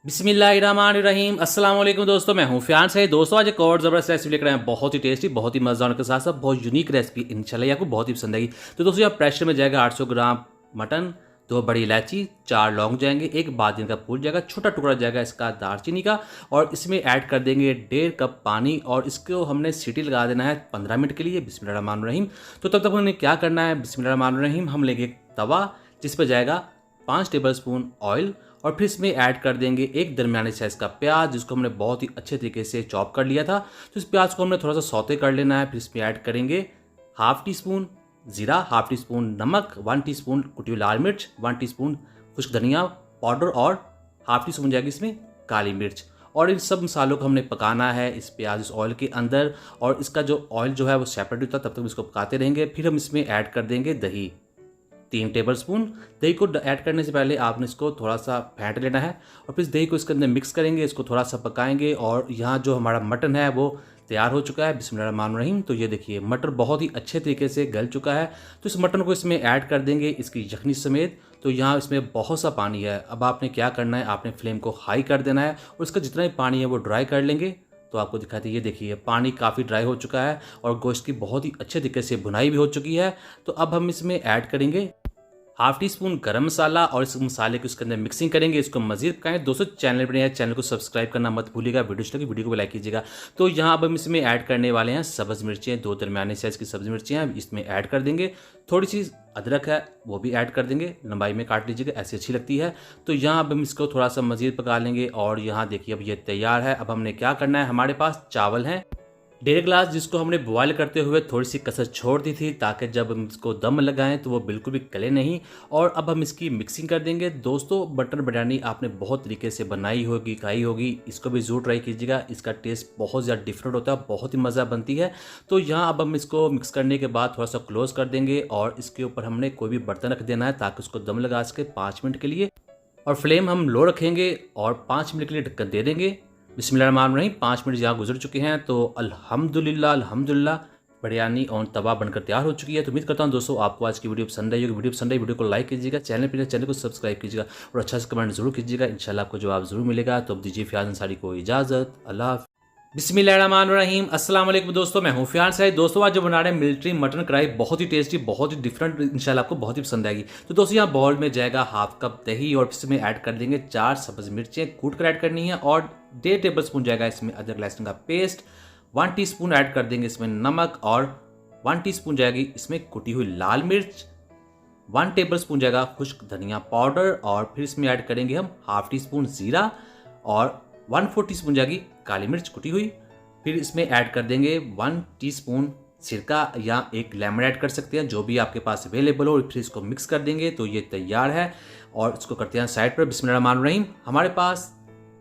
बिस्मिल्लाहिर्रहमानिर्रहीम। अस्सलाम वालेकुम दोस्तों, मैं हूं फ़ियान से। दोस्तों आज एक और ज़बरदस्त रेसिपी लेकर आए हैं, बहुत ही टेस्टी, बहुत ही मज़ेदार के साथ साथ बहुत यूनिक रेसिपी। इंशाल्लाह ये आपको बहुत ही पसंद आएगी। तो दोस्तों यहाँ प्रेशर में जाएगा 800 ग्राम मटन, 2 बड़ी इलायची, 4 लौंग जाएंगे, 1 बादिन का फूल जाएगा, छोटा टुकड़ा जाएगा इसका दालचीनी का, और इसमें ऐड कर देंगे 1.5 कप पानी और इसको हमने सीटी लगा देना है 15 मिनट के लिए। बिस्मिल्लाहिर्रहमानिर्रहीम। तो तब तक हमने क्या करना है, बिस्मिल्लाहिर्रहमानिर्रहीम, हम लेंगे एक तवा जिस पर जाएगा 5 टेबल स्पून ऑयल, और फिर इसमें ऐड कर देंगे एक दरमियाने साइज़ का प्याज जिसको हमने बहुत ही अच्छे तरीके से चॉप कर लिया था। तो इस प्याज को हमने थोड़ा सा सौते कर लेना है। फिर इसमें ऐड करेंगे हाफ टी स्पून ज़ीरा, हाफ टी स्पून नमक, 1 टीस्पून कुटी हुई लाल मिर्च, 1 टीस्पून खुश्क धनिया पाउडर और हाफ टी स्पून जाएगी इसमें काली मिर्च। और इन सब मसालों को हमने पकाना है इस प्याज इस ऑयल के अंदर, और इसका जो ऑयल जो है वो सेपरेट होता है, तब तक इसको पकाते रहेंगे। फिर हम इसमें ऐड कर देंगे दही, 3 टेबल स्पून। दही को ऐड करने से पहले आपने इसको थोड़ा सा फेंट लेना है और फिर दही को इसके अंदर मिक्स करेंगे, इसको थोड़ा सा पकाएंगे। और यहाँ जो हमारा मटन है वो तैयार हो चुका है। बिस्मिल्लाहिर्रहमानिर्रहीम। तो ये देखिए मटर बहुत ही अच्छे तरीके से गल चुका है। तो इस मटन को इसमें ऐड कर देंगे इसकी यखनी समेत। तो यहाँ इसमें बहुत सा पानी है। अब आपने क्या करना है, आपने फ्लेम को हाई कर देना है और इसका जितना भी पानी है वो ड्राई कर लेंगे। तो आपको दिखाते हैं, ये देखिए पानी काफ़ी ड्राई हो चुका है और गोश्त की बहुत ही अच्छे तरीके से भुनाई भी हो चुकी है। तो अब हम इसमें ऐड करेंगे हाफ टी स्पून गरम मसाला और इस मसाले को इसके अंदर मिक्सिंग करेंगे, इसको मजीद पकाएं। दोस्तों चैनल पर नया चैनल को सब्सक्राइब करना मत भूलिएगा, वीडियो को लाइक कीजिएगा। तो यहाँ अब हम इसमें ऐड करने वाले हैं सब्ज़ मिर्चें, 2 दरमियाने साइज़ की सब्ज़ मिर्चें हैं, इसमें ऐड कर देंगे। थोड़ी सी अदरक है वो भी ऐड कर देंगे, लंबाई में काट लीजिएगा, ऐसी अच्छी लगती है। तो यहाँ अब हम इसको थोड़ा सा मजीद पका लेंगे और यहाँ देखिए अब ये तैयार है। अब हमने क्या करना है, हमारे पास चावल हैं 1.5 गिलास, जिसको हमने बॉयल करते हुए थोड़ी सी कसर छोड़ दी थी ताकि जब हम इसको दम लगाएं तो वो बिल्कुल भी गले नहीं। और अब हम इसकी मिक्सिंग कर देंगे। दोस्तों बटर बिरयानी आपने बहुत तरीके से बनाई होगी, खाई होगी, इसको भी ज़रूर ट्राई कीजिएगा। इसका टेस्ट बहुत ज़्यादा डिफरेंट होता है, बहुत ही मज़ा बनती है। तो यहाँ अब हम इसको मिक्स करने के बाद थोड़ा सा क्लोज कर देंगे और इसके ऊपर हमने कोई भी बर्तन रख देना है ताकि उसको दम लगा सके 5 मिनट के लिए। और फ्लेम हम लो रखेंगे और 5 मिनट के लिए ढक्कन दे देंगे। बिस्मिल्लाहिर्रहमानिर्रहीम। 5 मिनट यहाँ गुजर चुके हैं तो अल्हम्दुलिल्लाह बिरयानी ऑन तवा बनकर तैयार हो चुकी है। तो उम्मीद करता हूँ दोस्तों आपको आज की वीडियो पसंद आई होगी। वीडियो को लाइक कीजिएगा, चैनल को सब्सक्राइब कीजिएगा और अच्छा से कमेंट जरूर कीजिएगा। इंशाल्लाह आपको जवाब जरूर मिलेगा। तो अब दीजिए फ़ियाज़ अंसारी को इजाज़त। अल्लाह हाफ़िज़। बिस्मिल्लाहिर्रहमानिर्रहीम। अस्सलाम वालेकुम दोस्तों, मैं हूं फ़ियान साहिब। दोस्तों आज जो बना रहे हैं मिलिट्री मटन कढ़ाई, बहुत ही टेस्टी, बहुत ही डिफरेंट, इंशाल्लाह आपको बहुत ही पसंद आएगी। तो दोस्तों यहाँ बाउल में जाएगा हाफ कप दही और इसमें ऐड कर देंगे 4 सब्ज़ मिर्चें कूट कर ऐड करनी है, और 1.5 टेबल स्पून जाएगा इसमें अदरक लहसुन का पेस्ट, 1 टीस्पून ऐड कर देंगे इसमें नमक, और 1 टीस्पून जाएगी इसमें कुटी हुई लाल मिर्च, 1 टेबल स्पून जाएगा खुश्क धनिया पाउडर, और फिर इसमें ऐड करेंगे हम हाफ टी स्पून ज़ीरा और 1/4 टीस्पून जाएगी काली मिर्च कुटी हुई। फिर इसमें ऐड कर देंगे 1 टीस्पून सिरका या 1 लेमन ऐड कर सकते हैं, जो भी आपके पास अवेलेबल हो। फिर इसको मिक्स कर देंगे। तो ये तैयार है और इसको करते हैं साइड पर। बिस्मिल्लाहिर्रहमानिर्रहीम। हमारे पास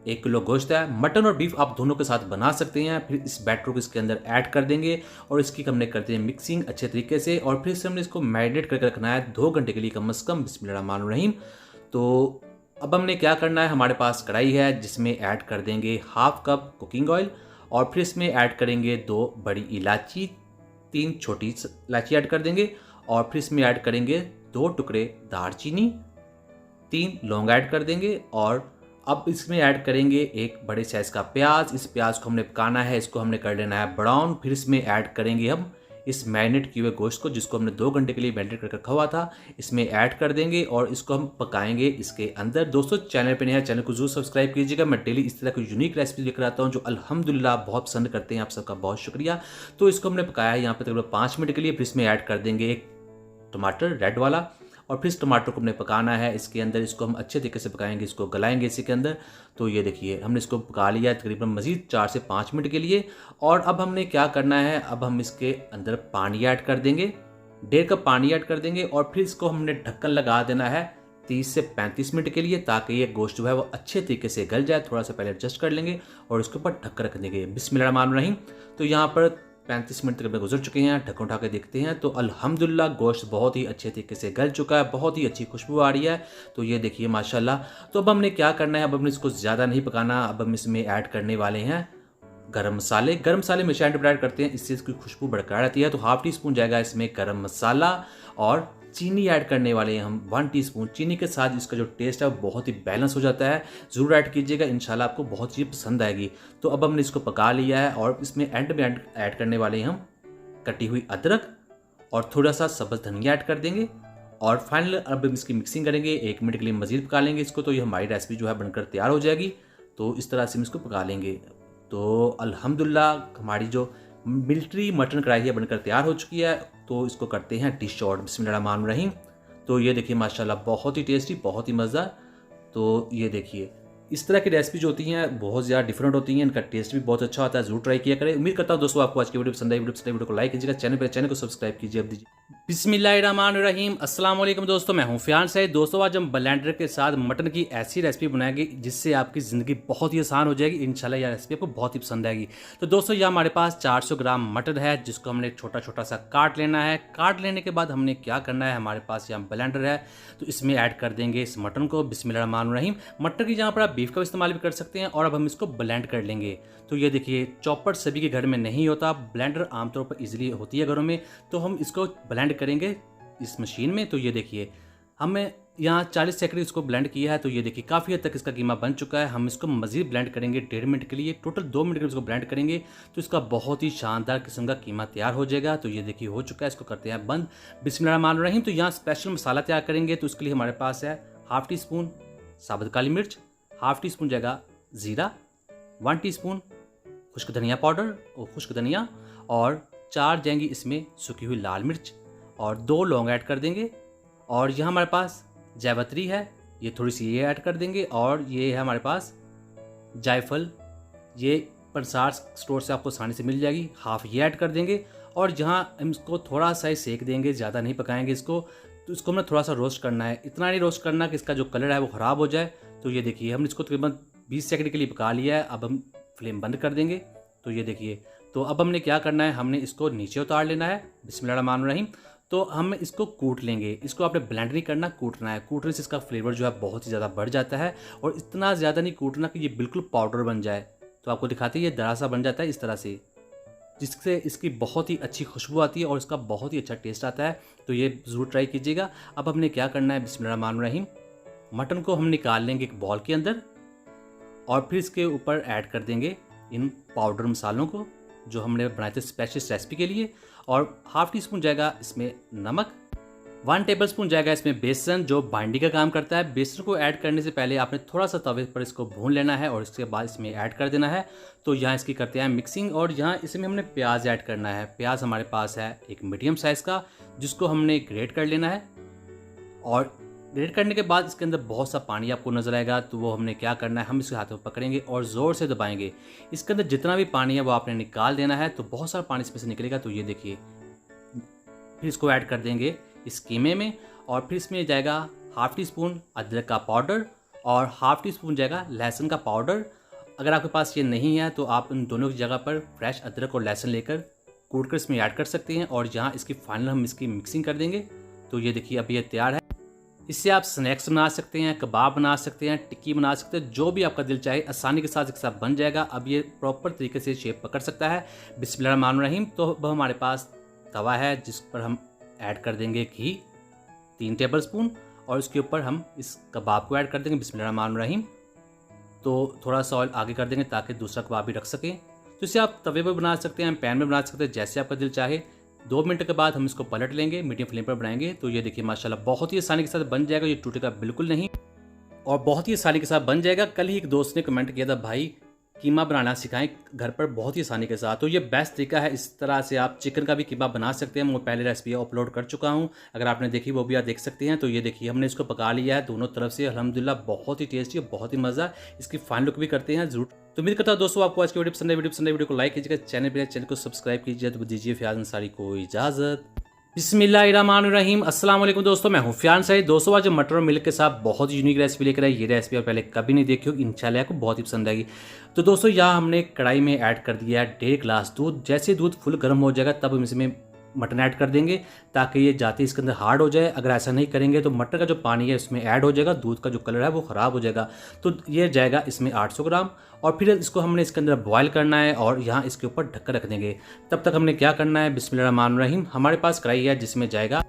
1 किलो गोश्त है, मटन और बीफ आप दोनों के साथ बना सकते हैं। फिर इस बैटर को इसके अंदर ऐड कर देंगे और इसकी हमने करते हैं मिक्सिंग अच्छे तरीके से, और फिर से हमने इसको मैरिनेट करके रखना है 2 घंटे के लिए कम से कम। बिस्मिल्लाहिर्रहमानिर्रहीम। तो अब हमने क्या करना है, हमारे पास कढ़ाई है जिसमें ऐड कर देंगे हाफ कप कुकिंग ऑयल, और फिर इसमें ऐड करेंगे 2 बड़ी इलायची, 3 छोटी इलायची ऐड कर देंगे, और फिर इसमें ऐड करेंगे 2 टुकड़े दालचीनी, 3 लौंग ऐड कर देंगे, और अब इसमें ऐड करेंगे 1 बड़े साइज़ का प्याज। इस प्याज को हमने पकाना है, इसको हमने कर लेना है ब्राउन। फिर इसमें ऐड करेंगे हम इस मैरिनेट किए हुए गोश्त को, जिसको हमने 2 घंटे के लिए मैरिनेट करके रखा हुआ था, इसमें ऐड कर देंगे और इसको हम पकाएंगे इसके अंदर। दोस्तों चैनल पे नया है, चैनल को जरूर सब्सक्राइब कीजिएगा। मैं डेली इस तरह की यूनिक रेसिपी लेकर आता हूँ जो अल्हम्दुलिल्लाह बहुत पसंद करते हैं। आप सबका बहुत शुक्रिया। तो इसको हमने पकाया है यहाँ पर तकरीबन 5 मिनट के लिए। फिर इसमें ऐड कर देंगे 1 टमाटर रेड वाला, और फिर इस टमाटर को हमने पकाना है इसके अंदर। इसको हम अच्छे तरीके से पकाएंगे, इसको गलाएंगे इसी के अंदर। तो ये देखिए हमने इसको पका लिया है तकरीबन मज़ीद 4 से 5 मिनट के लिए। और अब हमने क्या करना है, अब हम इसके अंदर पानी ऐड कर देंगे, 1.5 कप पानी ऐड कर देंगे, और फिर इसको हमने ढक्कन लगा देना है 30 से 35 मिनट के लिए, ताकि ये गोश्त जो है वो अच्छे तरीके से गल जाए। थोड़ा सा पहले एडजस्ट कर लेंगे और इसके ऊपर ढक्कन रख देंगे। बिस्मिल्लाहिर्रहमानिर्रहीम। तो यहाँ पर 35 मिनट तक गुजर चुके हैं। ढक्कन उठा के देखते हैं तो अल्हम्दुलिल्लाह गोश्त बहुत ही अच्छे तरीके से गल चुका है, बहुत ही अच्छी खुशबू आ रही है। तो ये देखिए माशाल्लाह। तो अब हमने क्या करना है, अब हमने इसको ज़्यादा नहीं पकाना। अब हम इसमें ऐड करने वाले हैं गरम मसाले में ऐड करते हैं, इससे इसकी खुशबू बरकरार रहती है। तो हाफ टी स्पून जाएगा इसमें गरम मसाला, और चीनी ऐड करने वाले हैं हम 1 टीस्पून। चीनी के साथ इसका जो टेस्ट है वो बहुत ही बैलेंस हो जाता है। ज़रूर ऐड कीजिएगा, इंशाल्लाह आपको बहुत ही पसंद आएगी। तो अब हमने इसको पका लिया है और इसमें एंड में ऐड करने वाले हैं हम कटी हुई अदरक और थोड़ा सा सब्ज़ धनिया ऐड कर देंगे। और फाइनल अब हम इसकी मिक्सिंग करेंगे, 1 मिनट के लिए मज़ीद पका लेंगे इसको। तो ये हमारी रेसिपी जो है बनकर तैयार हो जाएगी। तो इस तरह से हम इसको पका लेंगे। तो अल्हम्दुलिल्लाह हमारी जो मिलिट्री मटन कढ़ाई है बनकर तैयार हो चुकी है। तो इसको करते हैं डिश आउट, बिस्मिल्लाहिर्रहमानिर्रहीम। तो ये देखिए माशाल्लाह बहुत ही टेस्टी, बहुत ही मज़ेदार। तो ये देखिए इस तरह की रेसिपी जो होती हैं बहुत ज़्यादा डिफरेंट होती हैं, इनका टेस्ट भी बहुत अच्छा होता है। जरूर ट्राई किया करें। उम्मीद करता हूँ दोस्तों आपको आज की वीडियो पसंद आई। वीडियो को लाइक कीजिएगा, चैनल को सब्सक्राइब कीजिए। अब दीजिए बिस्मिल्लाहिर्रहमानिर्रहीम। अस्सलाम वालेकुम दोस्तों, मैं हूँ फ़ियान सईद। दोस्तों आज हम ब्लेंडर के साथ मटन की ऐसी रेसिपी बनाएंगे जिससे आपकी ज़िंदगी बहुत ही आसान हो जाएगी। इंशाल्लाह यह रेसिपी आपको बहुत ही पसंद आएगी। तो दोस्तों यह हमारे पास 400 ग्राम मटन है जिसको हमने छोटा छोटा सा काट लेना है। काट लेने के बाद हमने क्या करना है, हमारे पास यहाँ ब्लेंडर है तो इसमें ऐड कर देंगे इस मटन को। बिस्मिल्लाहिर्रहमानिर्रहीम। मटन की जहाँ पर आप बीफ का इस्तेमाल भी कर सकते हैं। और अब हम इसको ब्लेंड कर लेंगे। तो ये देखिए चॉपर सभी के घर में नहीं होता, ब्लेंडर आमतौर पर इजीली होती है घरों में। तो हम इसको ब्लेंड करेंगे इस मशीन में। तो ये देखिए हमें यहाँ 40 सेकंड इसको ब्लेंड किया है। तो ये देखिए काफ़ी हद तक इसका कीमा बन चुका है। हम इसको मज़ीद ब्लेंड करेंगे 1.5 मिनट के लिए, टोटल 2 मिनट के लिए इसको ब्लेंड करेंगे। तो इसका बहुत ही शानदार किस्म का कीमा तैयार हो जाएगा। तो ये देखिए हो चुका है, इसको करते हैं बंद। बिस्मिल्लाहिर्रहमानिर्रहीम। तो यहाँ स्पेशल मसाला तैयार करेंगे। तो इसके लिए हमारे पास है 1/2 टीस्पून साबुत काली मिर्च, 1/2 टीस्पून जगह ज़ीरा, 1 टीस्पून खुश्क धनिया पाउडर और खुश्क धनिया, और 4 जाएंगी इसमें सूखी हुई लाल मिर्च, और 2 लौंग ऐड कर देंगे। और यहाँ हमारे पास जावित्री है, ये थोड़ी सी ये ऐड कर देंगे। और ये है हमारे पास जायफल, ये पंसार स्टोर से आपको आसानी से मिल जाएगी, 1/2 ये ऐड कर देंगे। और यहाँ हम इसको थोड़ा सा ही सेक देंगे, ज़्यादा नहीं पकाएंगे इसको। तो इसको हमें थोड़ा सा रोस्ट करना है, इतना नहीं रोस्ट करना कि इसका जो कलर है वो ख़राब हो जाए। तो ये देखिए हमने इसको तकरीबन 20 सेकंड के लिए पका लिया है। अब हम फ्लेम बंद कर देंगे। तो ये देखिए, तो अब हमने क्या करना है, हमने इसको नीचे उतार लेना है। बिस्मिल्लाहिर्रहमानिर्रहीम। तो हम इसको कूट लेंगे। इसको आपने ब्लेंड नहीं करना, कूटना है। कूटने से इसका फ्लेवर जो है बहुत ही ज़्यादा बढ़ जाता है। और इतना ज़्यादा नहीं कूटना कि ये बिल्कुल पाउडर बन जाए। तो आपको दिखाते हैं ये दरा सा बन जाता है इस तरह से, जिससे इसकी बहुत ही अच्छी खुशबू आती है और इसका बहुत ही अच्छा टेस्ट आता है। तो ये ज़रूर ट्राई कीजिएगा। अब हमने क्या करना है, बिस्मिल्लाहिर्रहमानिर्रहीम, मटन को हम निकाल लेंगे एक बॉल के अंदर और फिर इसके ऊपर ऐड कर देंगे इन पाउडर मसालों को जो हमने बनाए थे स्पेशल रेसिपी के लिए। और 1/2 टीस्पून जाएगा इसमें नमक, 1 टेबलस्पून जाएगा इसमें बेसन जो बाइंडिंग का काम करता है। बेसन को ऐड करने से पहले आपने थोड़ा सा तवे पर इसको भून लेना है और इसके बाद इसमें ऐड कर देना है। तो यहाँ इसकी करते हैं मिक्सिंग। और यहाँ इसमें हमने प्याज ऐड करना है। प्याज हमारे पास है एक मीडियम साइज़ का जिसको हमने ग्रेट कर लेना है। और ग्रेट करने के बाद इसके अंदर बहुत सा पानी आपको नजर आएगा। तो वो हमने क्या करना है, हम इसके हाथों में पकड़ेंगे और ज़ोर से दबाएंगे। इसके अंदर जितना भी पानी है वो आपने निकाल देना है। तो बहुत सारा पानी इसमें से निकलेगा। तो ये देखिए, फिर इसको ऐड कर देंगे इस कीमे में। और फिर इसमें जाएगा 1/2 टीस्पून अदरक का पाउडर और 1/2 टीस्पून जाएगा लहसुन का पाउडर। अगर आपके पास ये नहीं है तो आप इन दोनों की जगह पर फ्रेश अदरक और लहसुन लेकर कूट कर इसमें ऐड कर सकते हैं। और यहाँ इसकी फाइनल हम इसकी मिक्सिंग कर देंगे। तो ये देखिए अब ये तैयार है। इससे आप स्नैक्स बना सकते हैं, कबाब बना सकते हैं, टिक्की बना सकते हैं, जो भी आपका दिल चाहे आसानी के साथ एक साथ बन जाएगा। अब ये प्रॉपर तरीके से शेप पकड़ सकता है। बिस्मिल्लाहिर्रहमानिर्रहीम। तो अब हमारे पास तवा है जिस पर हम ऐड कर देंगे घी 3 टेबलस्पून और उसके ऊपर हम इस कबाब को ऐड कर देंगे। बिस्मिल्लाहिर्रहमानिर्रहीम। तो थोड़ा सा ऑयल आगे कर देंगे ताकि दूसरा कबाब भी रख सकें। तो इसे आप तवे पर बना सकते हैं, पैन में बना सकते हैं, जैसे आपका दिल चाहे। 2 मिनट के बाद हम इसको पलट लेंगे, मीडियम फ्लेम पर बनाएंगे। तो ये देखिए माशाल्लाह बहुत ही आसानी के साथ बन जाएगा, ये टूटेगा बिल्कुल नहीं और बहुत ही आसानी के साथ बन जाएगा। कल ही एक दोस्त ने कमेंट किया था, भाई कीमा बनाना सिखाएं घर पर बहुत ही आसानी के साथ। तो ये बेस्ट तरीका है। इस तरह से आप चिकन का भी कीमा बना सकते हैं। मैं पहले रेसिपी अपलोड कर चुका हूँ, अगर आपने देखी वो भी आप देख सकते हैं। तो ये देखिए हमने इसको पका लिया है दोनों तरफ से, अल्हम्दुलिल्लाह बहुत ही टेस्टी और बहुत ही मज़ा। इसकी फाइनल लुक भी करते हैं जरूर। तो उम्मीद करता हूँ दोस्तों आपको आज की वीडियो पसंद है। वीडियो को लाइक कीजिएगा, चैनल को सब्सक्राइब कीजिए। तो दीजिए फ़ियाज़ अंसारी को इजाज़त। बिस्मिल्लाहिर्रहमानिर्रहीम। अस्सलाम वालेकुम दोस्तों, मैं हूँ फ़ियान सईद। दोस्तों आज मटर और मिल्क के साथ बहुत ही यूनिक रेसिपी लेकर आई। ये रेसिपी आप पहले कभी नहीं देखी होगी, इंशाल्लाह आपको बहुत ही पसंद आएगी। तो दोस्तों यहाँ हमने कढ़ाई में ऐड कर दिया है 1.5 गिलास दूध। जैसे दूध फुल गर्म हो जाएगा तब हम इसमें मटन ऐड कर देंगे ताकि ये जाते इसके अंदर हार्ड हो जाए। अगर ऐसा नहीं करेंगे तो मटर का जो पानी है उसमें ऐड हो जाएगा, दूध का जो कलर है वो ख़राब हो जाएगा। तो ये जाएगा इसमें 800 ग्राम और फिर इसको हमने इसके अंदर बॉयल करना है और यहाँ इसके ऊपर ढककर रख देंगे। तब तक हमने क्या करना है, बिस्मिल्लाहिर्रहमानिर्रहीम, हमारे पास कढ़ाई है जिसमें जाएगा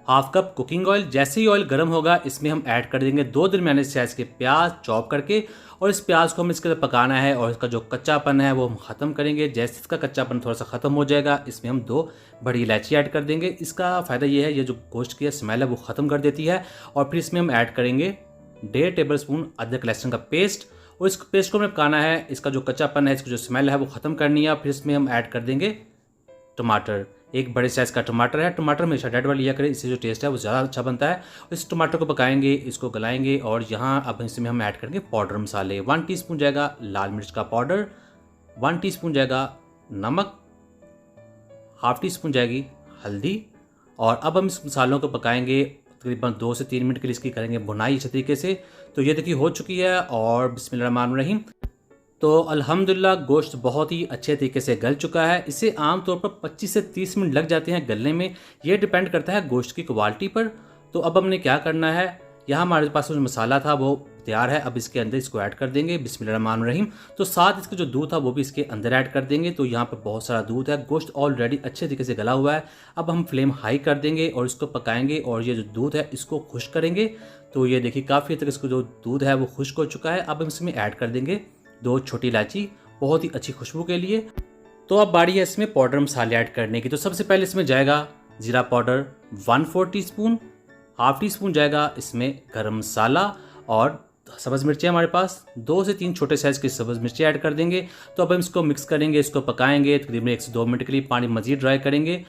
हाफ कप कुकिंग ऑयल। जैसे ही ऑयल गर्म होगा इसमें हम ऐड कर देंगे 2 दरमियाने साइज़ के प्याज चॉप करके, और इस प्याज को हम इसके अंदर पकाना है और इसका जो कच्चापन है वो हम ख़त्म करेंगे। जैसे इसका कच्चापन थोड़ा सा ख़त्म हो जाएगा इसमें हम 2 बड़ी इलायची ऐड कर देंगे। इसका फ़ायदा ये है, ये जो गोश्त की स्मेल है वो ख़त्म कर देती है। और फिर इसमें हम ऐड करेंगे 1.5 टेबल स्पून अदरक लहसुन का पेस्ट, और इस पेस्ट को हमें पकाना है। इसका जो कच्चापन है, इसकी जो स्मेल है वो ख़त्म करनी है। फिर इसमें हम ऐड कर देंगे टमाटर। एक बड़े साइज़ का टमाटर है। टमाटर हमेशा रेड वाला लिया करें, इससे जो टेस्ट है वो ज़्यादा अच्छा बनता है। इस टमाटर को पकाएंगे, इसको गलाएंगे, और यहाँ अब इसमें हम ऐड करेंगे पाउडर मसाले। 1 टीस्पून जाएगा लाल मिर्च का पाउडर, 1 टीस्पून जाएगा नमक, हाफ टी स्पून जाएगी हल्दी। और अब हम इस मसालों को पकाएंगे तकरीबन 2 से 3 मिनट के लिए, इसकी करेंगे भुनाई अच्छे तरीके से। तो ये देखिए हो चुकी है। और बिस्मिल्लाहिर्रहमानिर्रहीम। तो अल्हम्दुलिल्लाह गोश्त बहुत ही अच्छे तरीके से गल चुका है। इसे आमतौर पर 25 से 30 मिनट लग जाते हैं गलने में, ये डिपेंड करता है गोश्त की क्वालिटी पर। तो अब हमने क्या करना है, यहाँ हमारे पास जो मसाला था वो तैयार है। अब इसके अंदर इसको ऐड कर देंगे बिस्मिल्लाहिर्रहमानिर्रहीम। तो साथ इसका जो दूध था वो भी इसके अंदर ऐड कर देंगे। तो यहाँ पर बहुत सारा दूध है, गोश्त ऑलरेडी अच्छे तरीके से गला हुआ है। अब हम फ्लेम हाई कर देंगे और इसको पकाएंगे, और ये जो दूध है इसको खुश्क करेंगे। तो ये देखिए काफ़ी हद तक इसको जो दूध है वो खुश्क हो चुका है। अब हम इसमें ऐड कर देंगे 2 छोटी इलायची, बहुत ही अच्छी खुशबू के लिए। तो अब बारी है इसमें पाउडर मसाले ऐड करने की। तो सबसे पहले इसमें जाएगा जीरा powder 1/4 teaspoon, half tea spoon जाएगा इसमें गरम मसाला, और सब्ज़ मिर्चें हमारे पास 2 से 3 छोटे साइज़ की सब्ज़ मिर्चें ऐड कर देंगे। तो अब हम इसको मिक्स करेंगे, इसको पकाएंगे तकरीबन 1 से 2 मिनट के लिए। पानी मज़ीद ड्राई करेंगे।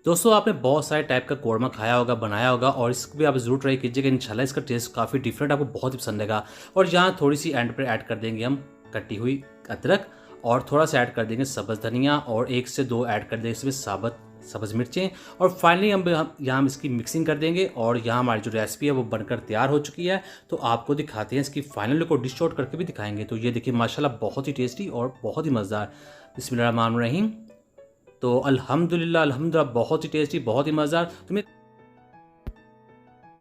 दोस्तों आपने बहुत सारे टाइप का कौरमा खाया होगा, बनाया होगा, और इसको भी आप ज़रूर ट्राई कीजिएगा। इंशाल्लाह इसका टेस्ट काफ़ी डिफरेंट, आपको बहुत ही पसंद आएगा। और यहाँ थोड़ी सी एंड पर ऐड कर देंगे हम कटी हुई अदरक, और थोड़ा सा ऐड कर देंगे सब्ज़ धनिया, और 1 से 2 ऐड कर देंगे इसमें साबुत सब्ज़ मिर्चें। और फाइनली हम यहाँ इसकी मिक्सिंग कर देंगे। और यहाँ हमारी जो रेसिपी है वो बनकर तैयार हो चुकी है। तो आपको दिखाते हैं इसकी फाइनल लुक, और डिश आउट करके भी दिखाएंगे। तो ये देखिए माशाल्लाह बहुत ही टेस्टी और बहुत ही मज़ेदार। बिस्मिल्लाहिर्रहमानिर्रहीम। तो अल्हम्दुलिल्लाह बहुत ही टेस्टी, बहुत ही मज़ेदार। तो मैं